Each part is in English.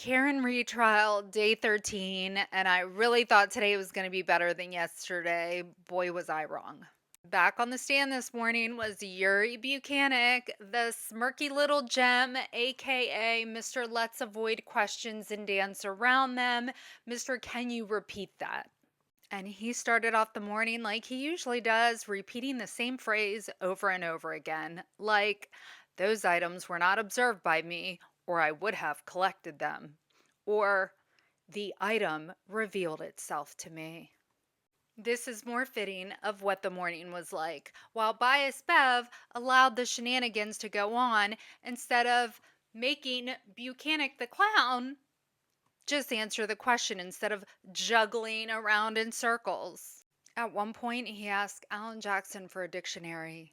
Karen retrial day 13, and I really thought today was going to be better than yesterday. Boy, was I wrong. Back on the stand this morning was Yuri Buchanan, the smirky little gem, aka Mr. Let's Avoid Questions and Dance Around Them. Mr. Can you repeat that? And he started off the morning like he usually does, repeating the same phrase over and over again, like, those items were not observed by me, or I would have collected them. Or, the item revealed itself to me. This is more fitting of what the morning was like, while Bias Bev allowed the shenanigans to go on instead of making Buchanan the clown just answer the question instead of juggling around in circles. At one point, he asked Alan Jackson for a dictionary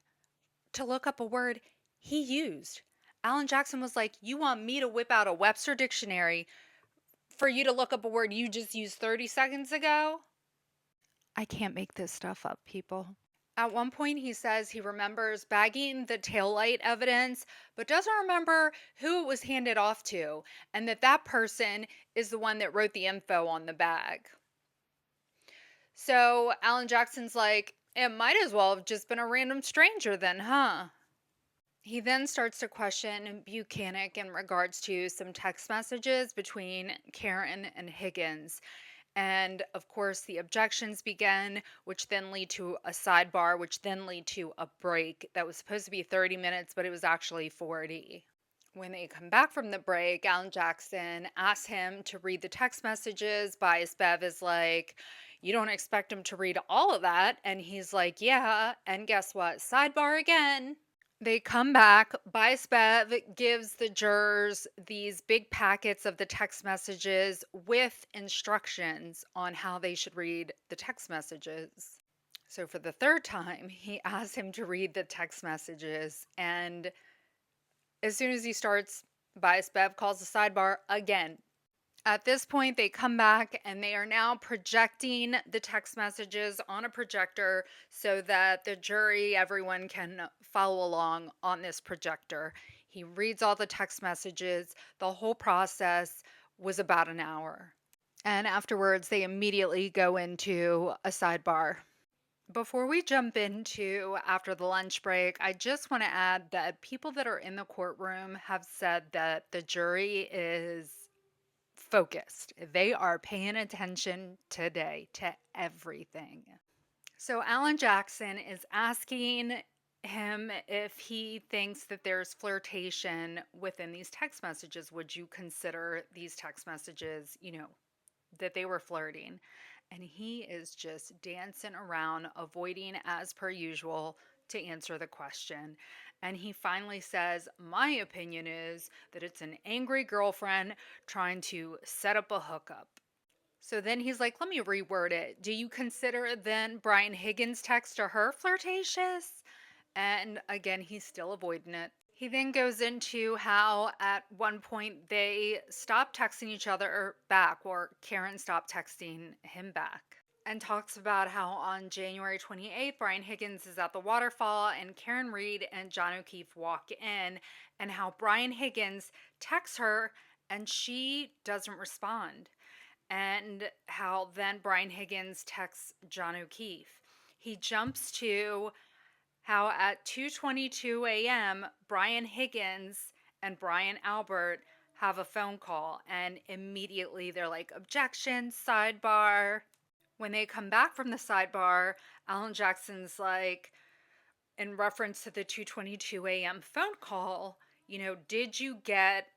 to look up a word he used. Alan Jackson was like, "You want me to whip out a Webster dictionary for you to look up a word you just used 30 seconds ago?" I can't make this stuff up, people. At one point, he says he remembers bagging the taillight evidence, but doesn't remember who it was handed off to, and that person is the one that wrote the info on the bag. So Alan Jackson's like, it might as well have just been a random stranger then, huh? He then starts to question Buchanan in regards to some text messages between Karen and Higgins. And of course, the objections begin, which then lead to a sidebar, which then lead to a break that was supposed to be 30 minutes, but it was actually 40. When they come back from the break, Alan Jackson asks him to read the text messages. Bias Bev is like, you don't expect him to read all of that. And he's like, yeah. And guess what? Sidebar again. They come back. Bias Bev gives the jurors these big packets of the text messages with instructions on how they should read the text messages. So for the third time, he asks him to read the text messages. And as soon as he starts, Bias Bev calls the sidebar again. At this point, they come back and they are now projecting the text messages on a projector so that the jury, everyone can follow along on this projector. He reads all the text messages. The whole process was about an hour. And afterwards, they immediately go into a sidebar. Before we jump into after the lunch break, I just want to add that people that are in the courtroom have said that the jury is focused. They are paying attention today to everything. So Alan Jackson is asking him if he thinks that there's flirtation within these text messages. Would you consider these text messages, that they were flirting? And he is just dancing around, avoiding as per usual to answer the question. And he finally says, my opinion is that it's an angry girlfriend trying to set up a hookup. So then he's like, let me reword it. Do you consider then Brian Higgins' text to her flirtatious? And again, he's still avoiding it. He then goes into how at one point they stopped texting each other back, or Karen stopped texting him back, and talks about how on January 28th, Brian Higgins is at the waterfall and Karen Reed and John O'Keefe walk in, and how Brian Higgins texts her and she doesn't respond, and how then Brian Higgins texts John O'Keefe. He jumps to how at 2:22 a.m. Brian Higgins and Brian Albert have a phone call, and immediately they're like, objection, sidebar. When they come back from the sidebar, Alan Jackson's like, in reference to the 2:22 a.m. phone call, did you get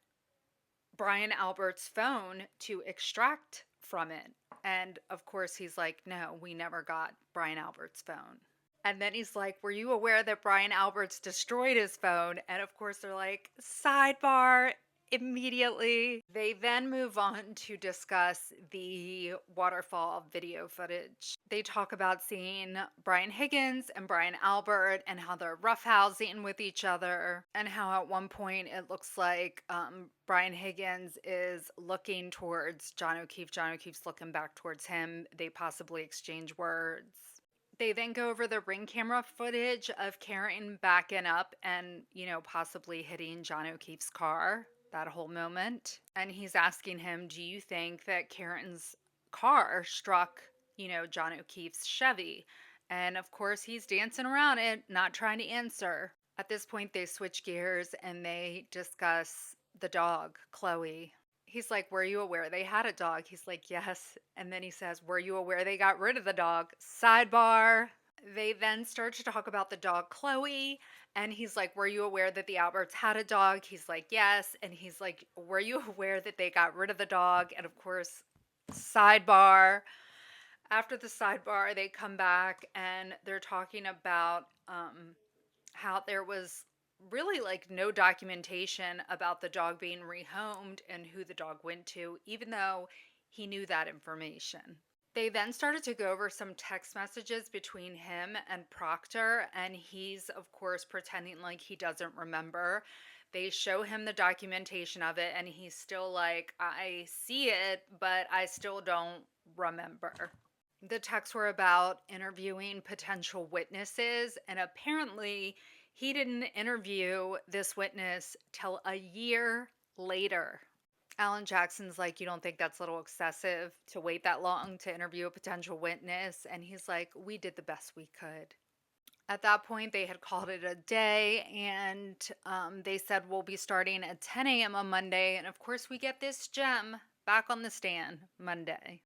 Brian Albert's phone to extract from it? And of course, he's like, no, we never got Brian Albert's phone. And then he's like, were you aware that Brian Alberts destroyed his phone? And of course, they're like, sidebar immediately. They then move on to discuss the waterfall video footage. They talk about seeing Brian Higgins and Brian Albert and how they're roughhousing with each other, and how at one point it looks like Brian Higgins is looking towards John O'Keefe. John O'Keefe's looking back towards him. They possibly exchange words. They then go over the ring camera footage of Karen backing up and, possibly hitting John O'Keefe's car. that whole moment. And he's asking him, do you think that Karen's car struck, John O'Keefe's Chevy? And of course, he's dancing around it, not trying to answer. At this point, they switch gears and they discuss the dog, Chloe. He's like, were you aware they had a dog? He's like, yes. And then he says, were you aware they got rid of the dog? Sidebar. They then start to talk about the dog, Chloe. And he's like, were you aware that the Alberts had a dog? He's like, yes. And he's like, were you aware that they got rid of the dog? And of course, sidebar. After the sidebar, they come back and they're talking about how there was really like no documentation about the dog being rehomed and who the dog went to, even though he knew that information. They then started to go over some text messages between him and Proctor, and he's, of course, pretending like he doesn't remember. They show him the documentation of it, and he's still like, I see it, but I still don't remember. The texts were about interviewing potential witnesses, and apparently, he didn't interview this witness till a year later. Alan Jackson's like, you don't think that's a little excessive to wait that long to interview a potential witness? And he's like, we did the best we could. At that point, they had called it a day, and they said, we'll be starting at 10 a.m. on Monday. And of course, we get this gem back on the stand Monday.